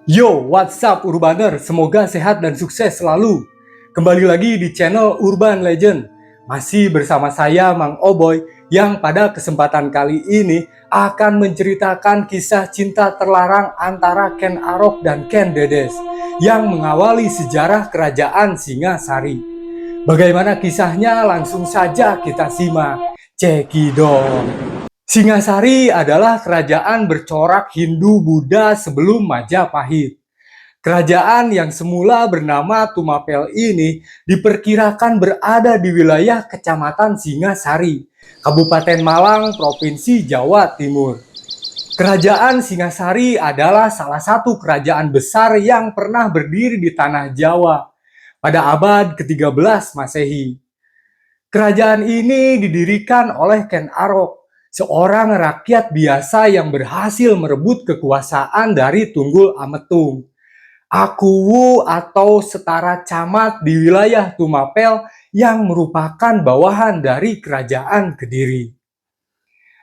Yo, what's up Urbaner? Semoga sehat dan sukses selalu. Kembali lagi di channel Urban Legend. Masih bersama saya Mang Oboy yang pada kesempatan kali ini akan menceritakan kisah cinta terlarang antara Ken Arok dan Ken Dedes yang mengawali sejarah kerajaan Singasari. Bagaimana kisahnya? Langsung saja kita simak. Cekidot. Singasari adalah kerajaan bercorak Hindu-Buddha sebelum Majapahit. Kerajaan yang semula bernama Tumapel ini diperkirakan berada di wilayah Kecamatan Singasari, Kabupaten Malang, Provinsi Jawa Timur. Kerajaan Singasari adalah salah satu kerajaan besar yang pernah berdiri di tanah Jawa pada abad ke-13 Masehi. Kerajaan ini didirikan oleh Ken Arok, seorang rakyat biasa yang berhasil merebut kekuasaan dari Tunggul Ametung, Akuwu atau setara camat di wilayah Tumapel yang merupakan bawahan dari Kerajaan Kediri.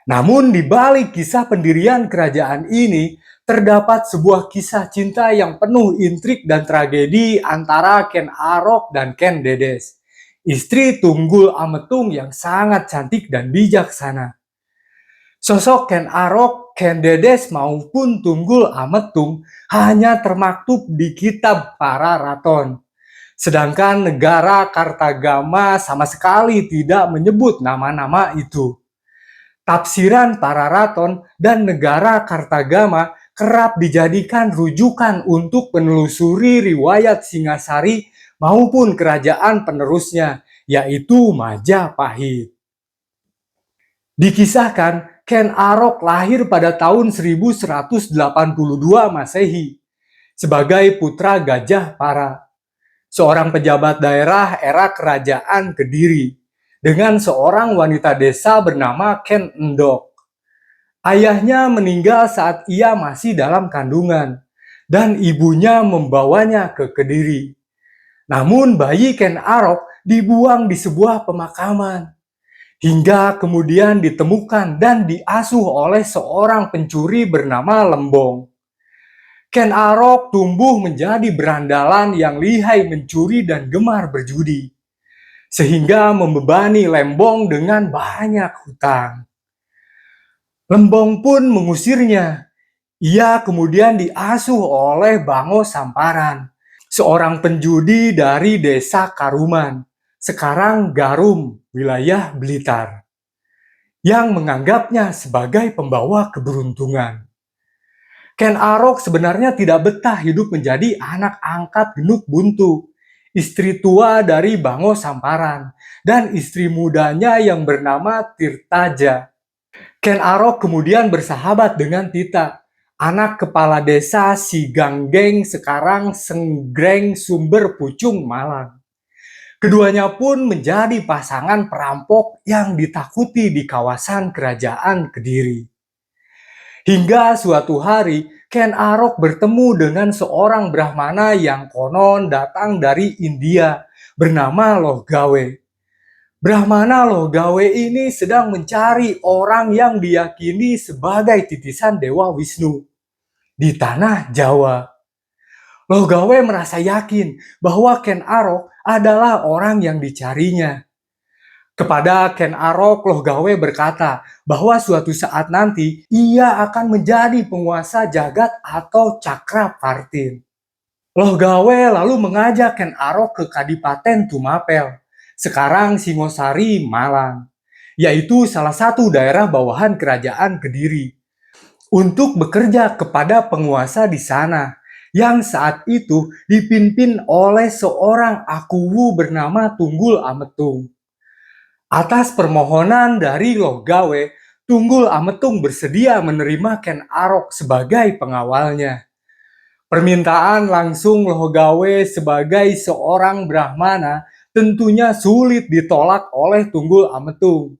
Namun di balik kisah pendirian kerajaan ini, terdapat sebuah kisah cinta yang penuh intrik dan tragedi antara Ken Arok dan Ken Dedes, istri Tunggul Ametung yang sangat cantik dan bijaksana. Sosok Ken Arok, Ken Dedes maupun Tunggul Ametung hanya termaktub di kitab para raton. Sedangkan negara Kartagama sama sekali tidak menyebut nama-nama itu. Tafsiran para raton dan negara Kartagama kerap dijadikan rujukan untuk menelusuri riwayat Singasari maupun kerajaan penerusnya, yaitu Majapahit. Dikisahkan, Ken Arok lahir pada tahun 1182 Masehi sebagai putra Gajah Para, seorang pejabat daerah era kerajaan Kediri, dengan seorang wanita desa bernama Ken Endok. Ayahnya meninggal saat ia masih dalam kandungan, dan ibunya membawanya ke Kediri. Namun bayi Ken Arok dibuang di sebuah pemakaman, hingga kemudian ditemukan dan diasuh oleh seorang pencuri bernama Lembong. Ken Arok tumbuh menjadi berandalan yang lihai mencuri dan gemar berjudi, sehingga membebani Lembong dengan banyak hutang. Lembong pun mengusirnya. Ia kemudian diasuh oleh Bango Samparan, seorang penjudi dari desa Karuman, sekarang Garum, wilayah Blitar, yang menganggapnya sebagai pembawa keberuntungan. Ken Arok sebenarnya tidak betah hidup menjadi anak angkat Genuk Buntu, istri tua dari Bango Samparan, dan istri mudanya yang bernama Tirtaja. Ken Arok kemudian bersahabat dengan Tita, anak kepala desa Siganggeng sekarang Senggreng Sumber Pucung Malang. Keduanya pun menjadi pasangan perampok yang ditakuti di kawasan kerajaan Kediri. Hingga suatu hari, Ken Arok bertemu dengan seorang Brahmana yang konon datang dari India bernama Lohgawe. Brahmana Lohgawe ini sedang mencari orang yang diyakini sebagai titisan Dewa Wisnu di tanah Jawa. Lohgawe merasa yakin bahwa Ken Arok adalah orang yang dicarinya. Kepada Ken Arok, Lohgawe berkata bahwa suatu saat nanti ia akan menjadi penguasa jagat atau Cakrapartin. Lohgawe lalu mengajak Ken Arok ke Kadipaten Tumapel, sekarang Singosari, Malang, yaitu salah satu daerah bawahan kerajaan Kediri, untuk bekerja kepada penguasa di sana, yang saat itu dipimpin oleh seorang Akuwu bernama Tunggul Ametung. Atas permohonan dari Lohgawe, Tunggul Ametung bersedia menerima Ken Arok sebagai pengawalnya. Permintaan langsung Lohgawe sebagai seorang Brahmana tentunya sulit ditolak oleh Tunggul Ametung.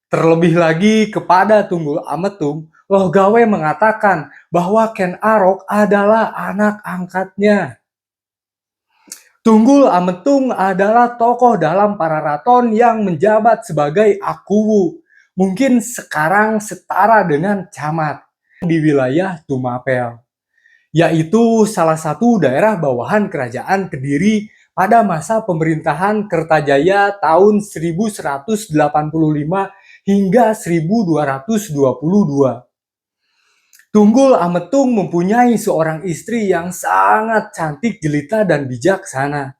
Terlebih lagi kepada Tunggul Ametung, Lohgawe mengatakan bahwa Ken Arok adalah anak angkatnya. Tunggul Ametung adalah tokoh dalam para raton yang menjabat sebagai Akuwu, mungkin sekarang setara dengan camat di wilayah Tumapel. yaitu salah satu daerah bawahan kerajaan Kediri pada masa pemerintahan Kertajaya tahun 1185 hingga 1222. Tunggul Ametung mempunyai seorang istri yang sangat cantik, jelita, dan bijaksana.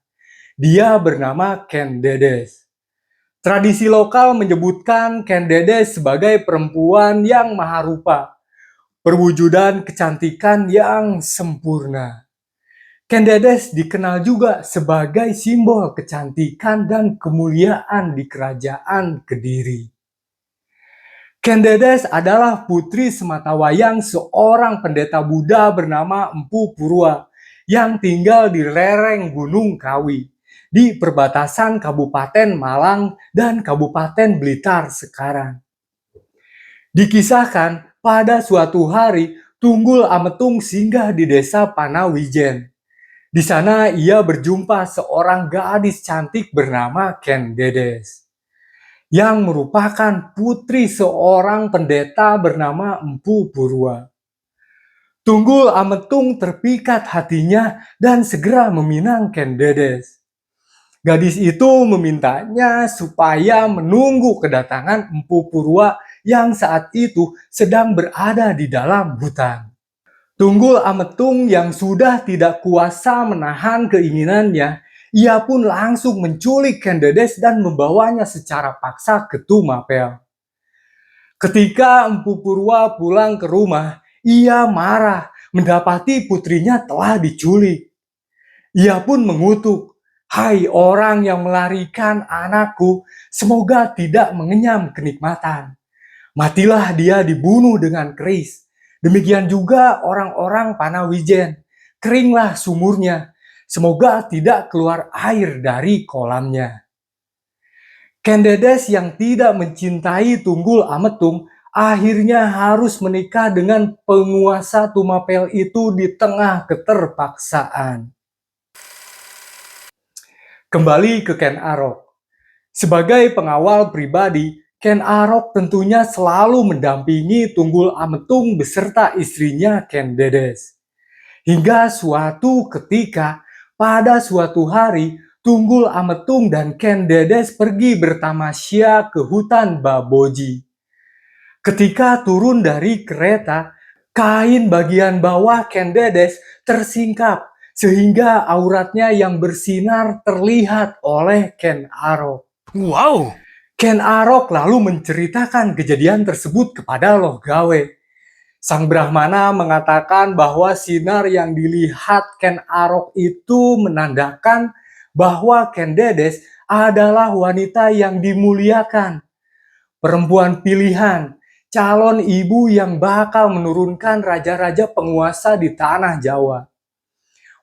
Dia bernama Ken Dedes. Tradisi lokal menyebutkan Ken Dedes sebagai perempuan yang maharupa, perwujudan kecantikan yang sempurna. Ken Dedes dikenal juga sebagai simbol kecantikan dan kemuliaan di kerajaan Kediri. Ken Dedes adalah putri sematawayang seorang pendeta Buddha bernama Empu Purwa yang tinggal di lereng Gunung Kawi di perbatasan Kabupaten Malang dan Kabupaten Blitar sekarang. Dikisahkan pada suatu hari Tunggul Ametung singgah di desa Panawijen. Di sana ia berjumpa seorang gadis cantik bernama Ken Dedes, yang merupakan putri seorang pendeta bernama Empu Purwa. Tunggul Ametung terpikat hatinya dan segera meminang Ken Dedes. Gadis itu memintanya supaya menunggu kedatangan Empu Purwa yang saat itu sedang berada di dalam hutan. Tunggul Ametung yang sudah tidak kuasa menahan keinginannya, ia pun langsung menculik Ken Dedes dan membawanya secara paksa ke Tumapel. Ketika Empu Purwa pulang ke rumah, ia marah mendapati putrinya telah diculik. Ia pun mengutuk, "Hai orang yang melarikan anakku, semoga tidak mengenyam kenikmatan. Matilah dia dibunuh dengan keris. Demikian juga orang-orang Panawijen, keringlah sumurnya. Semoga tidak keluar air dari kolamnya." Ken Dedes yang tidak mencintai Tunggul Ametung akhirnya harus menikah dengan penguasa Tumapel itu di tengah keterpaksaan. Kembali ke Ken Arok. Sebagai pengawal pribadi, Ken Arok tentunya selalu mendampingi Tunggul Ametung beserta istrinya Ken Dedes. Hingga suatu ketika, pada suatu hari, Tunggul Ametung dan Ken Dedes pergi bertamasya ke hutan Baboji. Ketika turun dari kereta, kain bagian bawah Ken Dedes tersingkap sehingga auratnya yang bersinar terlihat oleh Ken Arok. Wow! Ken Arok lalu menceritakan kejadian tersebut kepada Loh Gawe. Sang Brahmana mengatakan bahwa sinar yang dilihat Ken Arok itu menandakan bahwa Ken Dedes adalah wanita yang dimuliakan, perempuan pilihan, calon ibu yang bakal menurunkan raja-raja penguasa di tanah Jawa.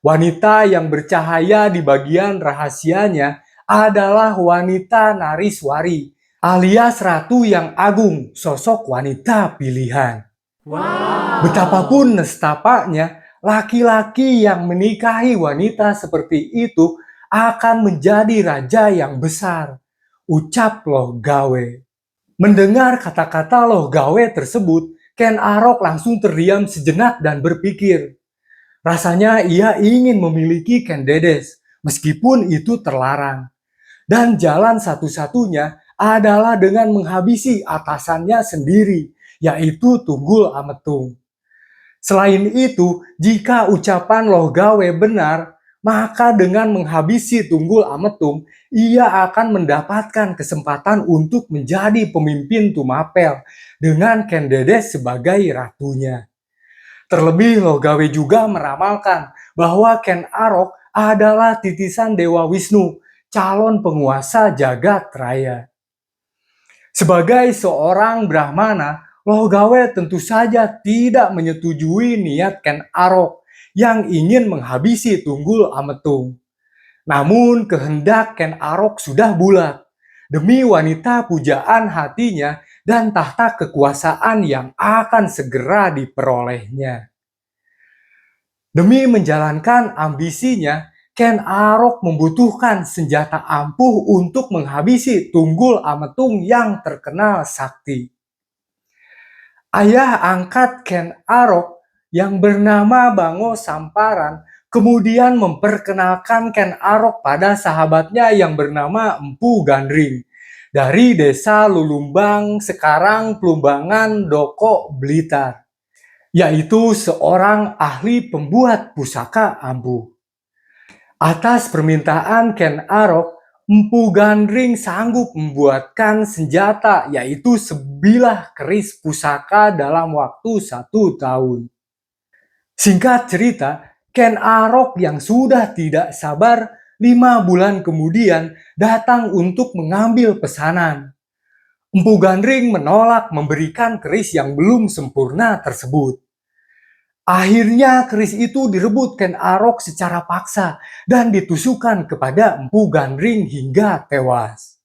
Wanita yang bercahaya di bagian rahasianya adalah wanita Nariswari, alias ratu yang agung, sosok wanita pilihan. Wow! Betapapun nestapanya, laki-laki yang menikahi wanita seperti itu akan menjadi raja yang besar, ucap Loh Gawe. Mendengar kata-kata Loh Gawe tersebut, Ken Arok langsung terdiam sejenak dan berpikir. Rasanya ia ingin memiliki Ken Dedes, meskipun itu terlarang. Dan jalan satu-satunya adalah dengan menghabisi atasannya sendiri, yaitu Tunggul Ametung. Selain itu, jika ucapan Loh Gawe benar, maka dengan menghabisi Tunggul Ametung, ia akan mendapatkan kesempatan untuk menjadi pemimpin Tumapel dengan Ken Dedes sebagai ratunya. Terlebih Loh Gawe juga meramalkan bahwa Ken Arok adalah titisan Dewa Wisnu, calon penguasa jagat raya. Sebagai seorang Brahmana, Loh Gawe tentu saja tidak menyetujui niat Ken Arok yang ingin menghabisi Tunggul Ametung. Namun kehendak Ken Arok sudah bulat, demi wanita pujaan hatinya dan tahta kekuasaan yang akan segera diperolehnya. Demi menjalankan ambisinya, Ken Arok membutuhkan senjata ampuh untuk menghabisi Tunggul Ametung yang terkenal sakti. Ayah angkat Ken Arok yang bernama Bango Samparan kemudian memperkenalkan Ken Arok pada sahabatnya yang bernama Empu Gandring dari desa Lulumbang, sekarang Plumbangan, Doko, Blitar, yaitu seorang ahli pembuat pusaka ampuh. Atas permintaan Ken Arok, Empu Gandring sanggup membuatkan senjata, yaitu sebilah keris pusaka dalam waktu 1 tahun. Singkat cerita, Ken Arok yang sudah tidak sabar 5 bulan kemudian datang untuk mengambil pesanan. Empu Gandring menolak memberikan keris yang belum sempurna tersebut. Akhirnya keris itu direbut Ken Arok secara paksa dan ditusukkan kepada Empu Gandring hingga tewas.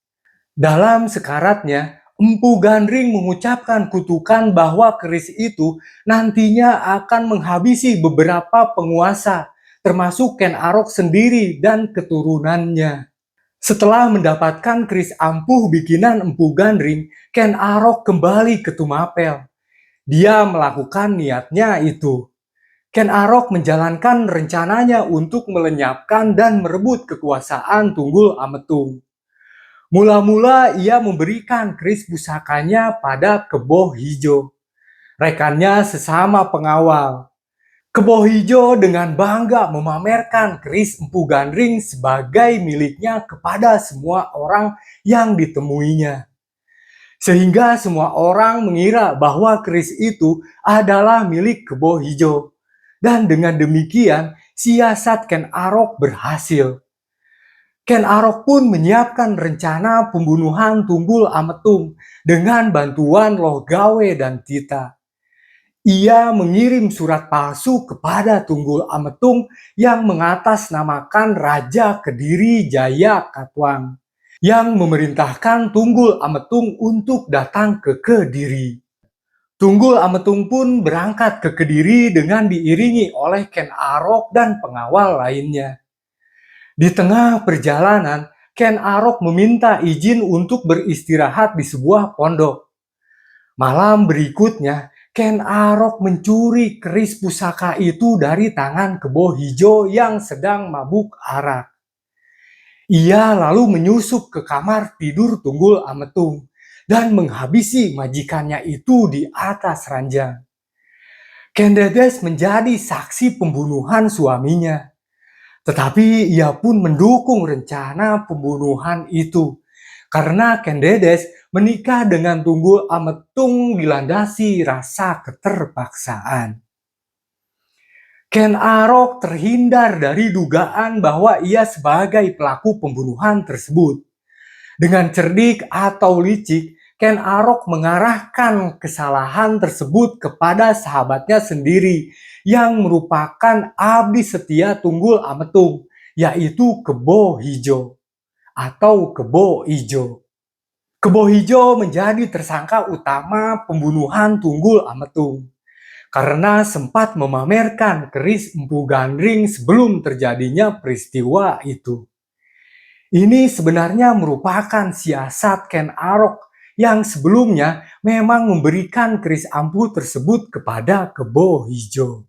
Dalam sekaratnya, Empu Gandring mengucapkan kutukan bahwa keris itu nantinya akan menghabisi beberapa penguasa, termasuk Ken Arok sendiri dan keturunannya. Setelah mendapatkan keris ampuh bikinan Empu Gandring, Ken Arok kembali ke Tumapel. Dia melakukan niatnya itu. Ken Arok menjalankan rencananya untuk melenyapkan dan merebut kekuasaan Tunggul Ametung. Mula-mula ia memberikan keris pusakanya pada Kebo Hijo, rekannya sesama pengawal. Kebo Hijo dengan bangga memamerkan keris Empu Gandring sebagai miliknya kepada semua orang yang ditemuinya. Sehingga semua orang mengira bahwa keris itu adalah milik Kebo Hijo. Dan dengan demikian, siasat Ken Arok berhasil. Ken Arok pun menyiapkan rencana pembunuhan Tunggul Ametung dengan bantuan Loh Gawe dan Tita. Ia mengirim surat palsu kepada Tunggul Ametung yang mengatasnamakan Raja Kediri Jaya Katwang, yang memerintahkan Tunggul Ametung untuk datang ke Kediri. Tunggul Ametung pun berangkat ke Kediri dengan diiringi oleh Ken Arok dan pengawal lainnya. Di tengah perjalanan, Ken Arok meminta izin untuk beristirahat di sebuah pondok. Malam berikutnya, Ken Arok mencuri keris pusaka itu dari tangan Kebo Hijo yang sedang mabuk arak. Ia lalu menyusup ke kamar tidur Tunggul Ametung dan menghabisi majikannya itu di atas ranjang. Ken Dedes menjadi saksi pembunuhan suaminya. Tetapi ia pun mendukung rencana pembunuhan itu. Karena Ken Dedes menikah dengan Tunggul Ametung dilandasi rasa keterpaksaan. Ken Arok terhindar dari dugaan bahwa ia sebagai pelaku pembunuhan tersebut. Dengan cerdik atau licik, Ken Arok mengarahkan kesalahan tersebut kepada sahabatnya sendiri yang merupakan abdi setia Tunggul Ametung, yaitu Kebo Hijo atau Kebo Ijo. Kebo Hijo menjadi tersangka utama pembunuhan Tunggul Ametung karena sempat memamerkan keris Empu Gandring sebelum terjadinya peristiwa itu. Ini sebenarnya merupakan siasat Ken Arok yang sebelumnya memang memberikan keris ampuh tersebut kepada Kebo Hijo.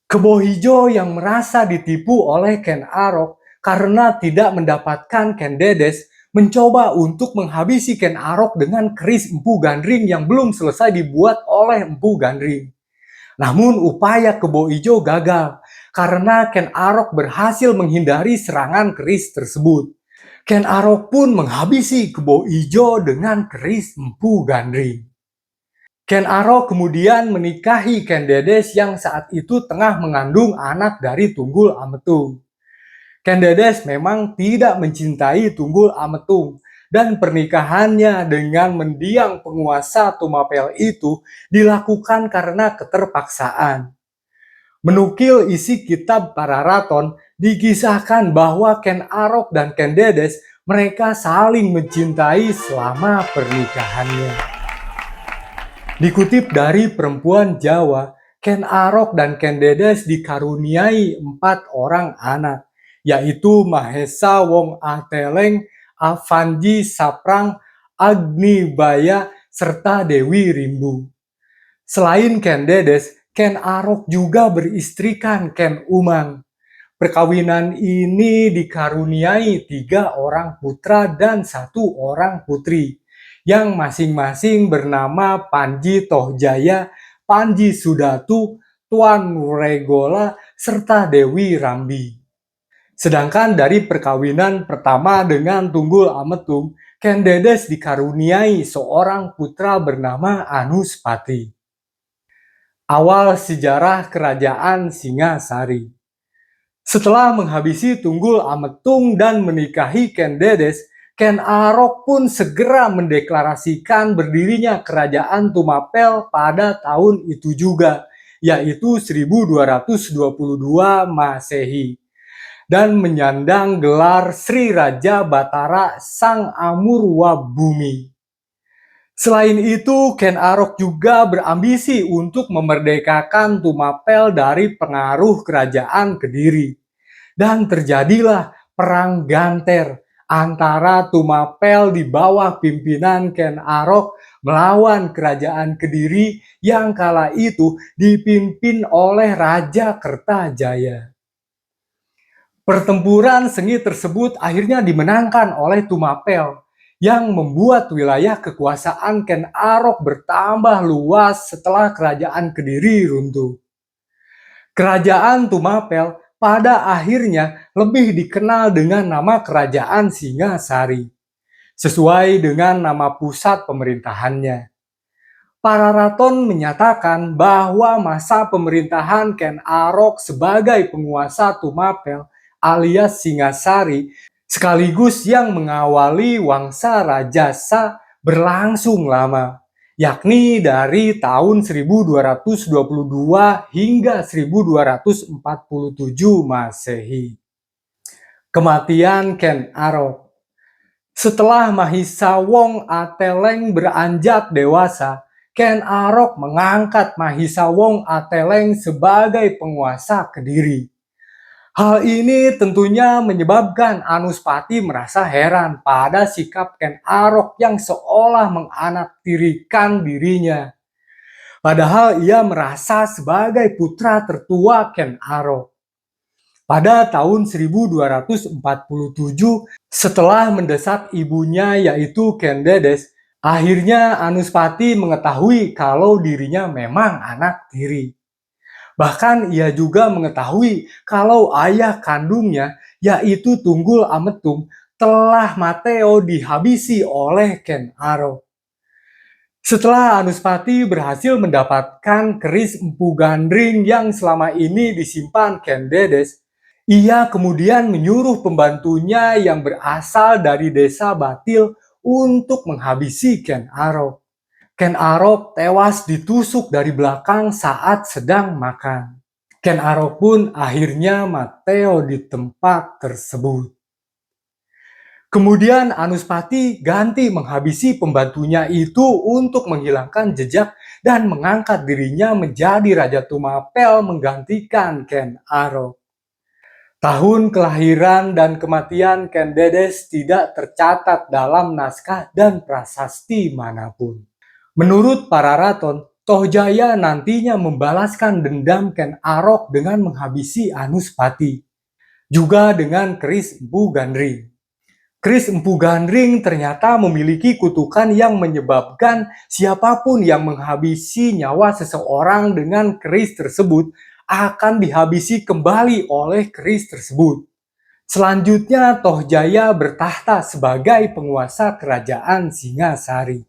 Kebo Hijo yang merasa ditipu oleh Ken Arok karena tidak mendapatkan Ken Dedes mencoba untuk menghabisi Ken Arok dengan keris Empu Gandring yang belum selesai dibuat oleh Empu Gandring. Namun upaya Kebo Hijo gagal karena Ken Arok berhasil menghindari serangan keris tersebut. Ken Arok pun menghabisi Kebo Hijo dengan keris Empu Gandring. Ken Arok kemudian menikahi Ken Dedes yang saat itu tengah mengandung anak dari Tunggul Ametung. Ken Dedes memang tidak mencintai Tunggul Ametung dan pernikahannya dengan mendiang penguasa Tumapel itu dilakukan karena keterpaksaan. Menukil isi kitab Pararaton, dikisahkan bahwa Ken Arok dan Ken Dedes mereka saling mencintai selama pernikahannya. Dikutip dari Perempuan Jawa, Ken Arok dan Ken Dedes dikaruniai 4 orang anak, yaitu Mahesa Wong Ateleng, Avanji Saprang, Agni Baya, serta Dewi Rimbu. Selain Ken Dedes, Ken Arok juga beristrikan Ken Umang. Perkawinan ini dikaruniai 3 orang putra dan 1 orang putri, yang masing-masing bernama Panji Tohjaya, Panji Sudatu, Tuan Nuregola, serta Dewi Rambi. Sedangkan dari perkawinan pertama dengan Tunggul Ametung, Ken Dedes dikaruniai seorang putra bernama Anuspati. Awal sejarah Kerajaan Singasari. Setelah menghabisi Tunggul Ametung dan menikahi Ken Dedes, Ken Arok pun segera mendeklarasikan berdirinya Kerajaan Tumapel pada tahun itu juga, yaitu 1222 Masehi. Dan menyandang gelar Sri Raja Batara Sang Amurwa Bumi. Selain itu, Ken Arok juga berambisi untuk memerdekakan Tumapel dari pengaruh kerajaan Kediri. Dan terjadilah Perang Ganter antara Tumapel di bawah pimpinan Ken Arok melawan kerajaan Kediri yang kala itu dipimpin oleh Raja Kertajaya. Pertempuran sengit tersebut akhirnya dimenangkan oleh Tumapel, yang membuat wilayah kekuasaan Ken Arok bertambah luas setelah kerajaan Kediri runtuh. Kerajaan Tumapel pada akhirnya lebih dikenal dengan nama Kerajaan Singasari, sesuai dengan nama pusat pemerintahannya. Para raton menyatakan bahwa masa pemerintahan Ken Arok sebagai penguasa Tumapel alias Singasari, sekaligus yang mengawali Wangsa Rajasa berlangsung lama, yakni dari tahun 1222 hingga 1247 Masehi. Kematian Ken Arok. Setelah Mahisa Wong Ateleng beranjak dewasa, Ken Arok mengangkat Mahisa Wong Ateleng sebagai penguasa Kediri. Hal ini tentunya menyebabkan Anuspati merasa heran pada sikap Ken Arok yang seolah menganaktirikan dirinya. Padahal ia merasa sebagai putra tertua Ken Arok. Pada tahun 1247, setelah mendesak ibunya yaitu Ken Dedes, akhirnya Anuspati mengetahui kalau dirinya memang anak tiri. Bahkan ia juga mengetahui kalau ayah kandungnya, yaitu Tunggul Ametung, telah Mateo dihabisi oleh Ken Arok. Setelah Anuspati berhasil mendapatkan keris Empu Gandring yang selama ini disimpan Ken Dedes, ia kemudian menyuruh pembantunya yang berasal dari desa Batil untuk menghabisi Ken Arok. Ken Arok tewas ditusuk dari belakang saat sedang makan. Ken Arok pun akhirnya Mateo di tempat tersebut. Kemudian Anuspati ganti menghabisi pembantunya itu untuk menghilangkan jejak dan mengangkat dirinya menjadi Raja Tumapel menggantikan Ken Arok. Tahun kelahiran dan kematian Ken Dedes tidak tercatat dalam naskah dan prasasti manapun. Menurut para raton, Tohjaya nantinya membalaskan dendam Ken Arok dengan menghabisi Anuspati, juga dengan keris Empu Gandring. Keris Empu Gandring ternyata memiliki kutukan yang menyebabkan siapapun yang menghabisi nyawa seseorang dengan keris tersebut akan dihabisi kembali oleh keris tersebut. Selanjutnya Tohjaya bertahta sebagai penguasa kerajaan Singasari.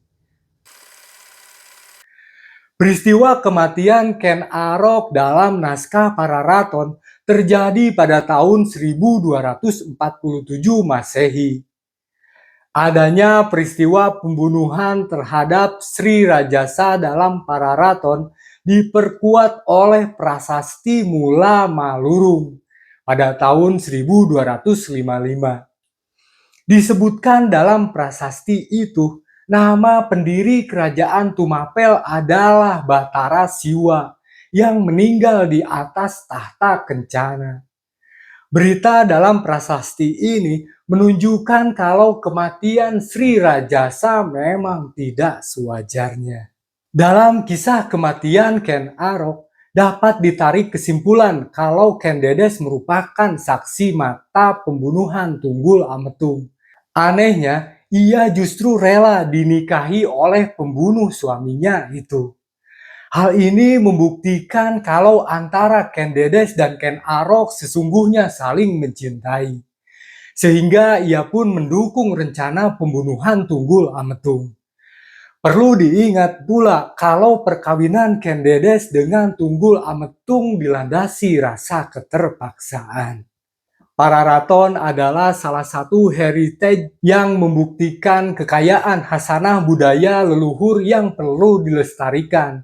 Peristiwa kematian Ken Arok dalam naskah para raton terjadi pada tahun 1247 Masehi. Adanya peristiwa pembunuhan terhadap Sri Rajasa dalam para raton diperkuat oleh prasasti Mula Malurung pada tahun 1255. Disebutkan dalam prasasti itu, nama pendiri kerajaan Tumapel adalah Batara Siwa yang meninggal di atas tahta Kencana. Berita dalam prasasti ini menunjukkan kalau kematian Sri Rajasa memang tidak sewajarnya. Dalam kisah kematian Ken Arok, dapat ditarik kesimpulan kalau Ken Dedes merupakan saksi mata pembunuhan Tunggul Ametung. Anehnya, ia justru rela dinikahi oleh pembunuh suaminya itu. Hal ini membuktikan kalau antara Ken Dedes dan Ken Arok sesungguhnya saling mencintai. Sehingga ia pun mendukung rencana pembunuhan Tunggul Ametung. Perlu diingat pula kalau perkawinan Ken Dedes dengan Tunggul Ametung dilandasi rasa keterpaksaan. Pararaton adalah salah satu heritage yang membuktikan kekayaan hasanah budaya leluhur yang perlu dilestarikan.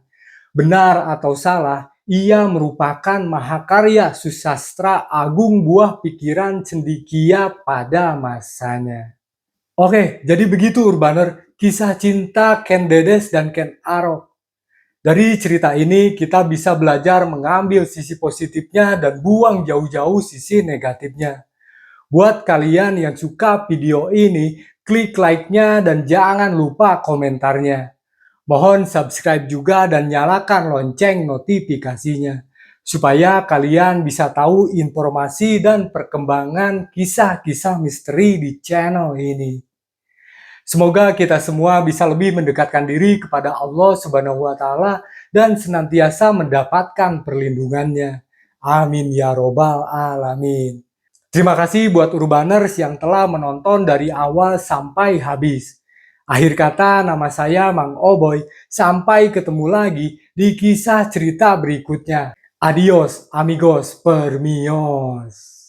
Benar atau salah, ia merupakan mahakarya susastra agung buah pikiran cendekia pada masanya. Oke, jadi begitu Urbaner, kisah cinta Ken Dedes dan Ken Arok. Dari cerita ini kita bisa belajar mengambil sisi positifnya dan buang jauh-jauh sisi negatifnya. Buat kalian yang suka video ini, klik like-nya dan jangan lupa komentarnya. Mohon subscribe juga dan nyalakan lonceng notifikasinya, supaya kalian bisa tahu informasi dan perkembangan kisah-kisah misteri di channel ini. Semoga kita semua bisa lebih mendekatkan diri kepada Allah Subhanahu wa Ta'ala dan senantiasa mendapatkan perlindungannya. Amin ya Robbal Alamin. Terima kasih buat Urbaners yang telah menonton dari awal sampai habis. Akhir kata, nama saya Mang Oboy. Sampai ketemu lagi di kisah cerita berikutnya. Adios, amigos, permios.